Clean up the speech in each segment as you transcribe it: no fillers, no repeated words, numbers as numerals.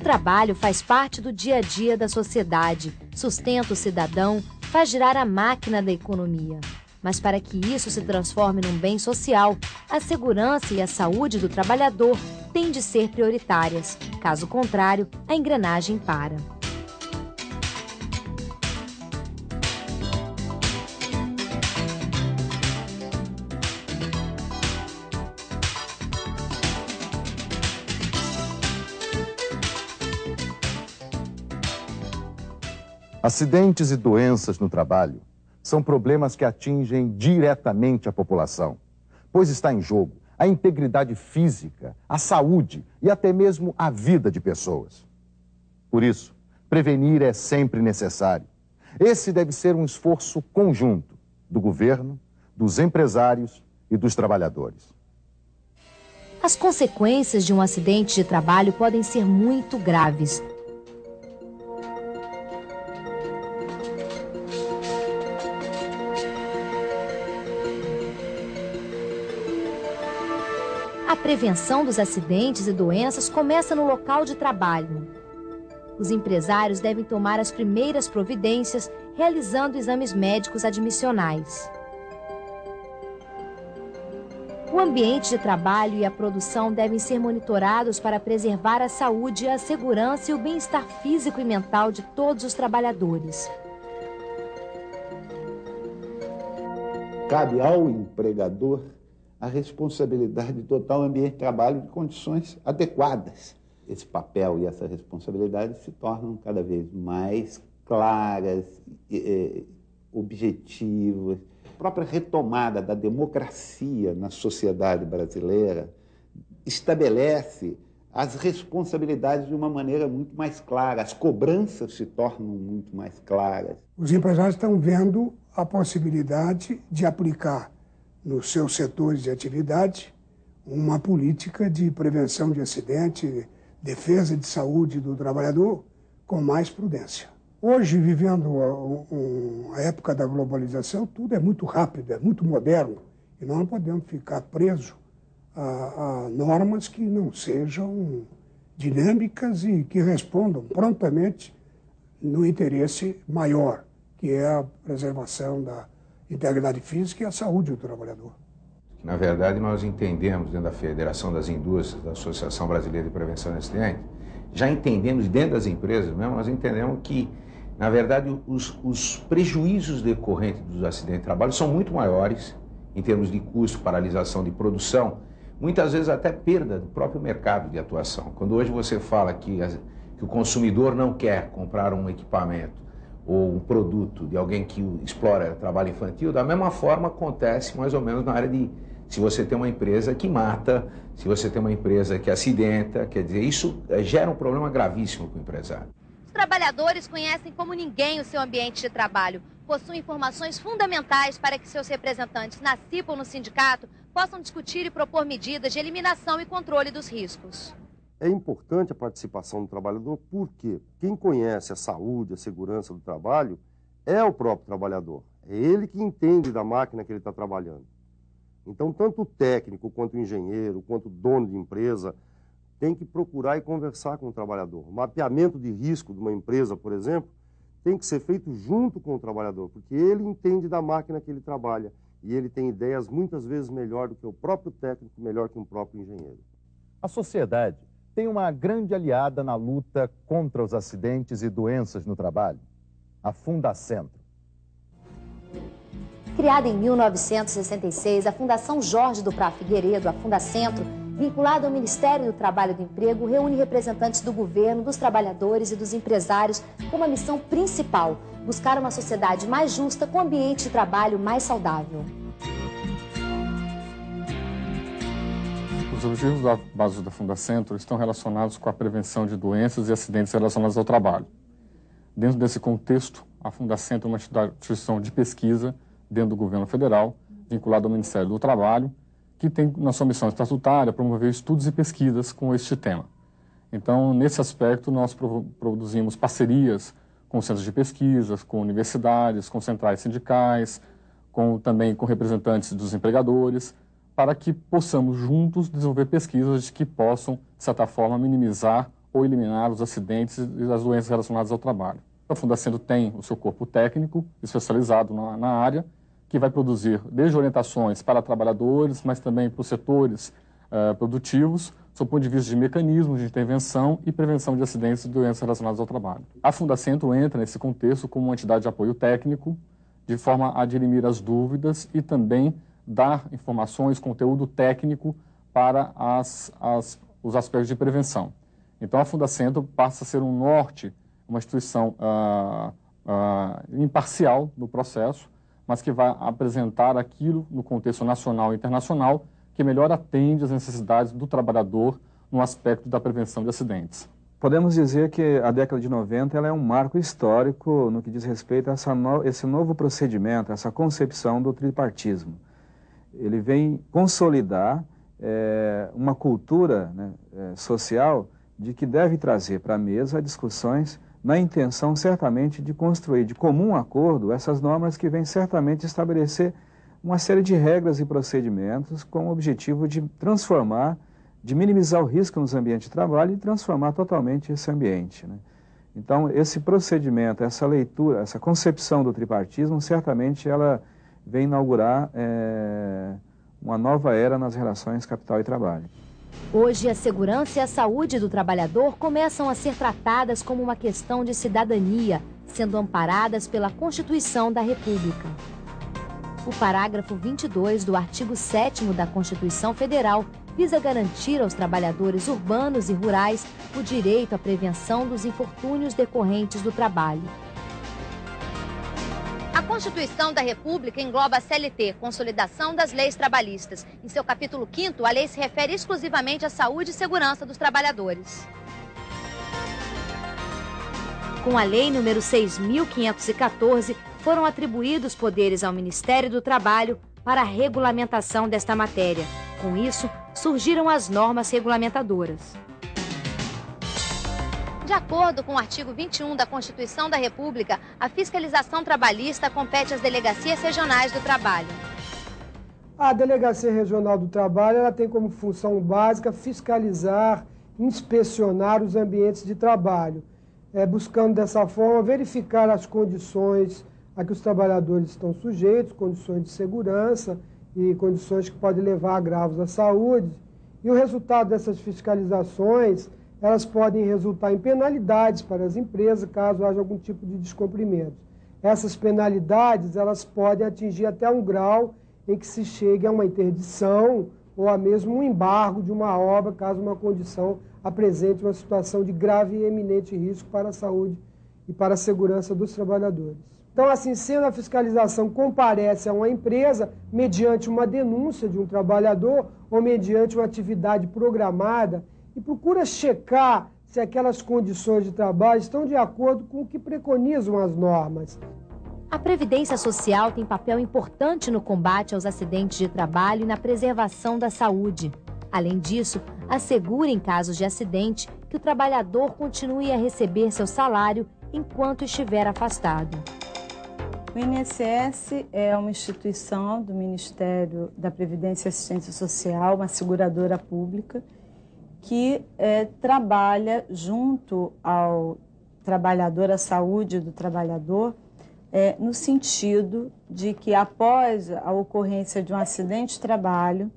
trabalho faz parte do dia a dia da sociedade, sustenta o cidadão, faz girar a máquina da economia. Mas para que isso se transforme num bem social, a segurança e a saúde do trabalhador têm de ser prioritárias. Caso contrário, a engrenagem para. Acidentes e doenças no trabalho são problemas que atingem diretamente a população, pois está em jogo a integridade física, a saúde e até mesmo a vida de pessoas. Por isso, prevenir é sempre necessário. Esse deve ser um esforço conjunto do governo, dos empresários e dos trabalhadores. As consequências de um acidente de trabalho podem ser muito graves. A prevenção dos acidentes e doenças começa no local de trabalho. Os empresários devem tomar as primeiras providências, realizando exames médicos admissionais. O ambiente de trabalho e a produção devem ser monitorados para preservar a saúde, a segurança e o bem-estar físico e mental de todos os trabalhadores. Cabe ao empregador a responsabilidade de dotar o ambiente de trabalho de condições adequadas. Esse papel e essa responsabilidade se tornam cada vez mais claras, objetivas. A própria retomada da democracia na sociedade brasileira estabelece as responsabilidades de uma maneira muito mais clara, as cobranças se tornam muito mais claras. Os empresários estão vendo a possibilidade de aplicar nos seus setores de atividade uma política de prevenção de acidente, defesa de saúde do trabalhador com mais prudência. Hoje, vivendo a época da globalização, tudo é muito rápido, é muito moderno, e nós não podemos ficar presos a normas que não sejam dinâmicas e que respondam prontamente no interesse maior, que é a preservação da integridade física e a saúde do trabalhador. Na verdade, nós entendemos, dentro da Federação das Indústrias, da Associação Brasileira de Prevenção de Acidentes, já entendemos, dentro das empresas mesmo, nós entendemos que, na verdade, os prejuízos decorrentes dos acidentes de trabalho são muito maiores, em termos de custo, paralisação de produção, muitas vezes até perda do próprio mercado de atuação. Quando hoje você fala que o consumidor não quer comprar um equipamento ou um produto de alguém que explora trabalho infantil, da mesma forma acontece mais ou menos na área de, se você tem uma empresa que mata, se você tem uma empresa que acidenta, quer dizer, isso gera um problema gravíssimo para o empresário. Os trabalhadores conhecem como ninguém o seu ambiente de trabalho, possuem informações fundamentais para que seus representantes na CIPA ou no sindicato possam discutir e propor medidas de eliminação e controle dos riscos. É importante a participação do trabalhador porque quem conhece a saúde, a segurança do trabalho é o próprio trabalhador. É ele que entende da máquina que ele está trabalhando. Então, tanto o técnico, quanto o engenheiro, quanto o dono de empresa, tem que procurar e conversar com o trabalhador. O mapeamento de risco de uma empresa, por exemplo, tem que ser feito junto com o trabalhador, porque ele entende da máquina que ele trabalha e ele tem ideias muitas vezes melhor do que o próprio técnico, melhor que um próprio engenheiro. A sociedade tem uma grande aliada na luta contra os acidentes e doenças no trabalho, a Fundacentro. Criada em 1966, a Fundação Jorge do Prá Figueiredo, a Fundacentro, vinculada ao Ministério do Trabalho e do Emprego, reúne representantes do governo, dos trabalhadores e dos empresários com uma missão principal: buscar uma sociedade mais justa com um ambiente de trabalho mais saudável. Os objetivos básicos da Fundacentro estão relacionados com a prevenção de doenças e acidentes relacionados ao trabalho. Dentro desse contexto, a Fundacentro é uma instituição de pesquisa dentro do governo federal, vinculada ao Ministério do Trabalho, que tem na sua missão estatutária promover estudos e pesquisas com este tema. Então, nesse aspecto, nós produzimos parcerias com centros de pesquisas, com universidades, com centrais sindicais, também com representantes dos empregadores, para que possamos juntos desenvolver pesquisas que possam, de certa forma, minimizar ou eliminar os acidentes e as doenças relacionadas ao trabalho. A Fundacentro tem o seu corpo técnico especializado na área, que vai produzir desde orientações para trabalhadores, mas também para os setores produtivos, sob o ponto de vista de mecanismos de intervenção e prevenção de acidentes e doenças relacionadas ao trabalho. A Fundacentro entra nesse contexto como uma entidade de apoio técnico, de forma a dirimir as dúvidas e também dar informações, conteúdo técnico para os aspectos de prevenção. Então, a Fundacentro passa a ser um norte, uma instituição imparcial no processo, mas que vai apresentar aquilo no contexto nacional e internacional que melhor atende às necessidades do trabalhador no aspecto da prevenção de acidentes. Podemos dizer que a década de 90 ela é um marco histórico no que diz respeito a esse novo procedimento, essa concepção do tripartismo. Ele vem consolidar uma cultura, né, social de que deve trazer para a mesa discussões na intenção certamente de construir de comum acordo essas normas que vêm certamente estabelecer uma série de regras e procedimentos com o objetivo de transformar, de minimizar o risco nos ambientes de trabalho e transformar totalmente esse ambiente, né? Então, esse procedimento, essa leitura, essa concepção do tripartismo, certamente ela vem inaugurar uma nova era nas relações capital e trabalho. Hoje, a segurança e a saúde do trabalhador começam a ser tratadas como uma questão de cidadania, sendo amparadas pela Constituição da República. O parágrafo 22 do artigo 7º da Constituição Federal visa garantir aos trabalhadores urbanos e rurais o direito à prevenção dos infortúnios decorrentes do trabalho. A Constituição da República engloba a CLT, Consolidação das Leis Trabalhistas. Em seu capítulo 5º, a lei se refere exclusivamente à saúde e segurança dos trabalhadores. Com a Lei nº 6.514, foram atribuídos poderes ao Ministério do Trabalho para a regulamentação desta matéria. Com isso, surgiram as normas regulamentadoras. De acordo com o artigo 21 da Constituição da República, a fiscalização trabalhista compete às delegacias regionais do trabalho. A Delegacia Regional do Trabalho ela tem como função básica fiscalizar, inspecionar os ambientes de trabalho, buscando dessa forma verificar as condições a que os trabalhadores estão sujeitos, condições de segurança e condições que podem levar a agravos à saúde. E o resultado dessas fiscalizações, elas podem resultar em penalidades para as empresas, caso haja algum tipo de descumprimento. Essas penalidades, elas podem atingir até um grau em que se chegue a uma interdição ou a mesmo um embargo de uma obra, caso uma condição apresente uma situação de grave e eminente risco para a saúde e para a segurança dos trabalhadores. Então, assim sendo, a fiscalização comparece a uma empresa mediante uma denúncia de um trabalhador ou mediante uma atividade programada e procura checar se aquelas condições de trabalho estão de acordo com o que preconizam as normas. A Previdência Social tem papel importante no combate aos acidentes de trabalho e na preservação da saúde. Além disso, assegura em casos de acidente que o trabalhador continue a receber seu salário enquanto estiver afastado. O INSS é uma instituição do Ministério da Previdência e Assistência Social, uma seguradora pública, que trabalha junto ao trabalhador, à saúde do trabalhador, no sentido de que após a ocorrência de um acidente de trabalho,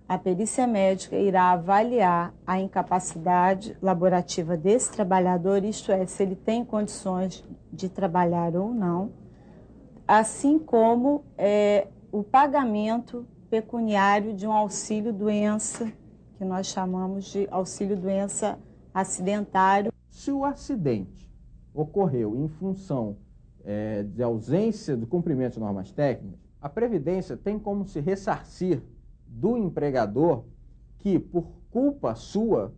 a perícia médica irá avaliar a incapacidade laborativa desse trabalhador, isto é, se ele tem condições de trabalhar ou não, assim como o pagamento pecuniário de um auxílio-doença, que nós chamamos de auxílio-doença acidentário. Se o acidente ocorreu em função de ausência do cumprimento de normas técnicas, a Previdência tem como se ressarcir do empregador que, por culpa sua,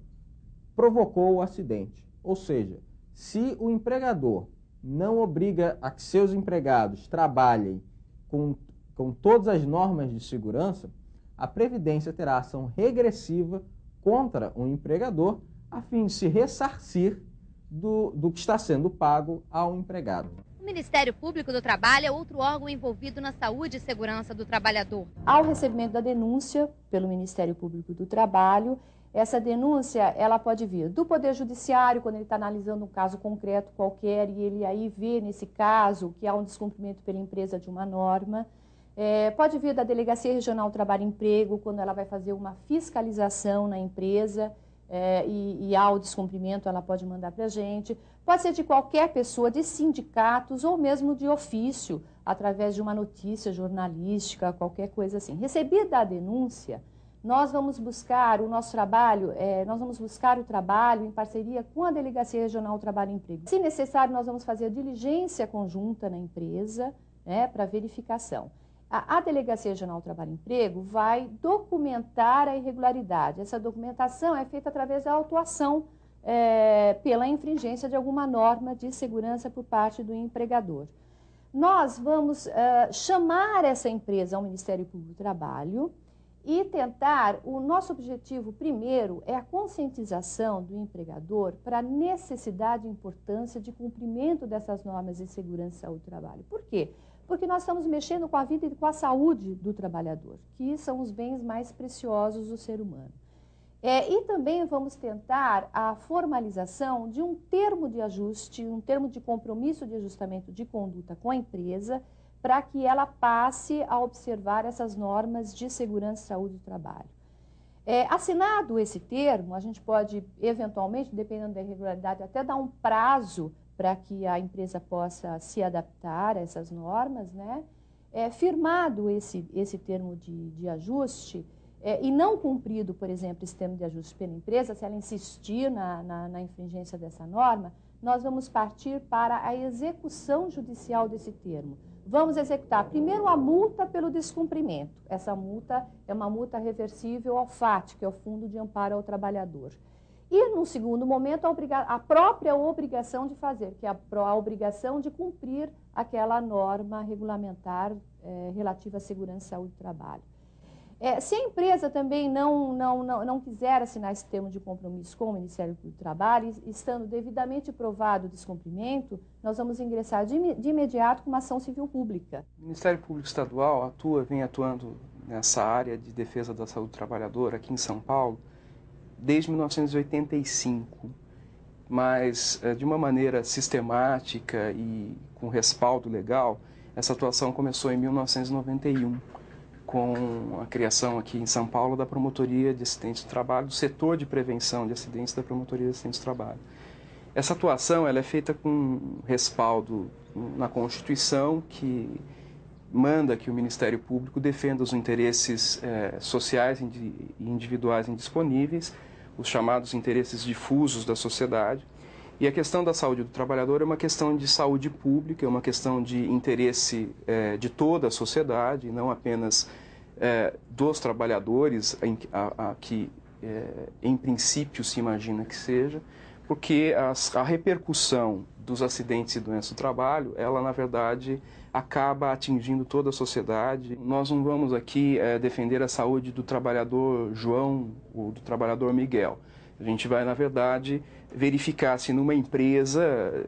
provocou o acidente. Ou seja, se o empregador não obriga a que seus empregados trabalhem com todas as normas de segurança, a Previdência terá ação regressiva contra o empregador a fim de se ressarcir do que está sendo pago ao empregado. O Ministério Público do Trabalho é outro órgão envolvido na saúde e segurança do trabalhador. Ao recebimento da denúncia pelo Ministério Público do Trabalho, Essa denúncia, ela pode vir do Poder Judiciário, quando ele está analisando um caso concreto qualquer, e ele aí vê, nesse caso, que há um descumprimento pela empresa de uma norma. Pode vir da Delegacia Regional do Trabalho e Emprego, quando ela vai fazer uma fiscalização na empresa, e há o descumprimento, ela pode mandar para a gente. Pode ser de qualquer pessoa, de sindicatos ou mesmo de ofício, através de uma notícia jornalística, qualquer coisa assim. Recebida a denúncia, nós vamos buscar o nosso trabalho, nós vamos buscar o trabalho em parceria com a Delegacia Regional do Trabalho e Emprego. Se necessário, nós vamos fazer a diligência conjunta na empresa, para verificação. A Delegacia Regional do Trabalho e Emprego vai documentar a irregularidade. Essa documentação é feita através da autuação pela infringência de alguma norma de segurança por parte do empregador. Nós vamos chamar essa empresa ao Ministério Público do Trabalho e tentar, o nosso objetivo primeiro é a conscientização do empregador para a necessidade e importância de cumprimento dessas normas de segurança e saúde do trabalho. Por quê? Porque nós estamos mexendo com a vida e com a saúde do trabalhador, que são os bens mais preciosos do ser humano. E também vamos tentar a formalização de um termo de ajuste, um termo de compromisso de ajustamento de conduta com a empresa, para que ela passe a observar essas normas de segurança e saúde do trabalho. Assinado esse termo, a gente pode, eventualmente, dependendo da irregularidade, até dar um prazo para que a empresa possa se adaptar a essas normas, né? Firmado esse termo de ajuste, e não cumprido, por exemplo, esse termo de ajuste pela empresa, se ela insistir na infringência dessa norma, nós vamos partir para a execução judicial desse termo. Vamos executar primeiro a multa pelo descumprimento. Essa multa é uma multa reversível ao FAT, que é o Fundo de Amparo ao Trabalhador. E, no segundo momento, a própria obrigação de fazer, que é a obrigação de cumprir aquela norma regulamentar relativa à segurança e saúde do trabalho. Se a empresa também não quiser assinar esse termo de compromisso com o Ministério Público do Trabalho, estando devidamente provado o descumprimento, nós vamos ingressar de imediato com uma ação civil pública. O Ministério Público Estadual vem atuando nessa área de defesa da saúde do trabalhador aqui em São Paulo desde 1985, mas de uma maneira sistemática e com respaldo legal. Essa atuação começou em 1991. Com a criação aqui em São Paulo da Promotoria de Acidentes do Trabalho, do setor de prevenção de acidentes da Promotoria de Acidentes do Trabalho. Essa atuação ela é feita com respaldo na Constituição, que manda que o Ministério Público defenda os interesses sociais e individuais indisponíveis, os chamados interesses difusos da sociedade. E a questão da saúde do trabalhador é uma questão de saúde pública, é uma questão de interesse de toda a sociedade, não apenas dos trabalhadores, que em princípio se imagina que seja, porque a repercussão dos acidentes e doenças do trabalho, ela na verdade acaba atingindo toda a sociedade. Nós não vamos aqui defender a saúde do trabalhador João ou do trabalhador Miguel. A gente vai, na verdade, verificar se numa empresa,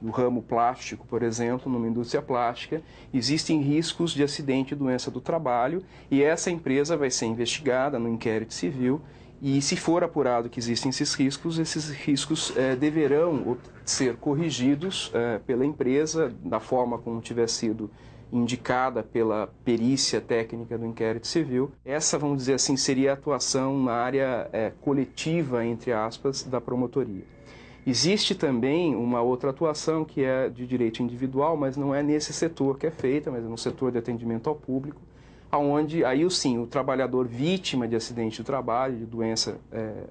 no ramo plástico, por exemplo, numa indústria plástica, existem riscos de acidente e doença do trabalho, e essa empresa vai ser investigada no inquérito civil, e se for apurado que existem esses riscos deverão ser corrigidos pela empresa, da forma como tiver sido indicada pela perícia técnica do inquérito civil. Essa, vamos dizer assim, seria a atuação na área coletiva, entre aspas, da promotoria. Existe também uma outra atuação que é de direito individual, mas não é nesse setor que é feita, mas é no setor de atendimento ao público, onde aí sim o trabalhador vítima de acidente de trabalho, de doença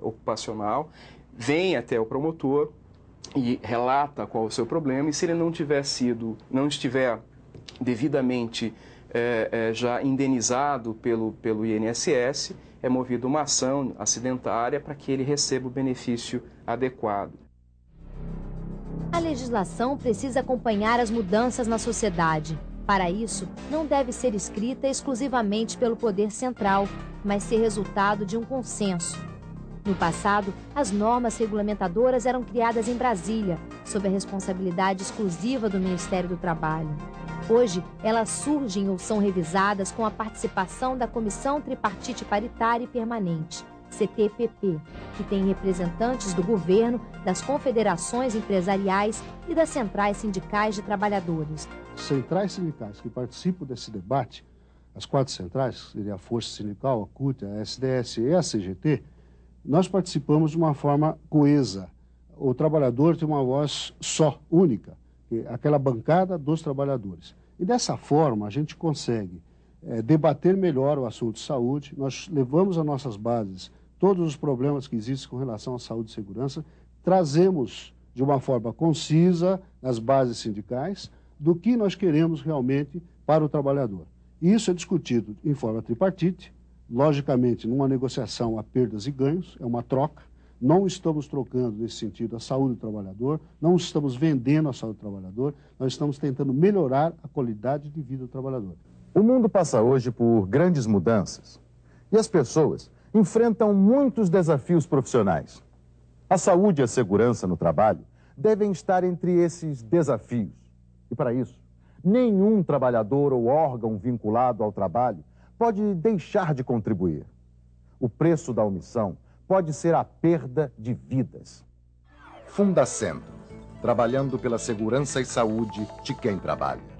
ocupacional, vem até o promotor e relata qual é o seu problema, e se ele não estiver devidamente já indenizado pelo INSS, é movida uma ação acidentária para que ele receba o benefício adequado. A legislação precisa acompanhar as mudanças na sociedade. Para isso, não deve ser escrita exclusivamente pelo poder central, mas ser resultado de um consenso. No passado, as normas regulamentadoras eram criadas em Brasília, sob a responsabilidade exclusiva do Ministério do Trabalho. Hoje, elas surgem ou são revisadas com a participação da Comissão Tripartite Paritária e Permanente, CTPP, que tem representantes do governo, das confederações empresariais e das centrais sindicais de trabalhadores. Centrais sindicais que participam desse debate, as 4 centrais, seria a Força Sindical, a CUT, a SDS e a CGT, nós participamos de uma forma coesa. O trabalhador tem uma voz só, única, aquela bancada dos trabalhadores. E dessa forma a gente consegue debater melhor o assunto de saúde, nós levamos às nossas bases todos os problemas que existem com relação à saúde e segurança, trazemos de uma forma concisa nas bases sindicais do que nós queremos realmente para o trabalhador. Isso é discutido em forma tripartite, logicamente numa negociação há perdas e ganhos, é uma troca. Não estamos trocando, nesse sentido, a saúde do trabalhador, não estamos vendendo a saúde do trabalhador, nós estamos tentando melhorar a qualidade de vida do trabalhador. O mundo passa hoje por grandes mudanças e as pessoas enfrentam muitos desafios profissionais. A saúde e a segurança no trabalho devem estar entre esses desafios. E para isso, nenhum trabalhador ou órgão vinculado ao trabalho pode deixar de contribuir. O preço da omissão pode ser a perda de vidas. Fundacentro, trabalhando pela segurança e saúde de quem trabalha.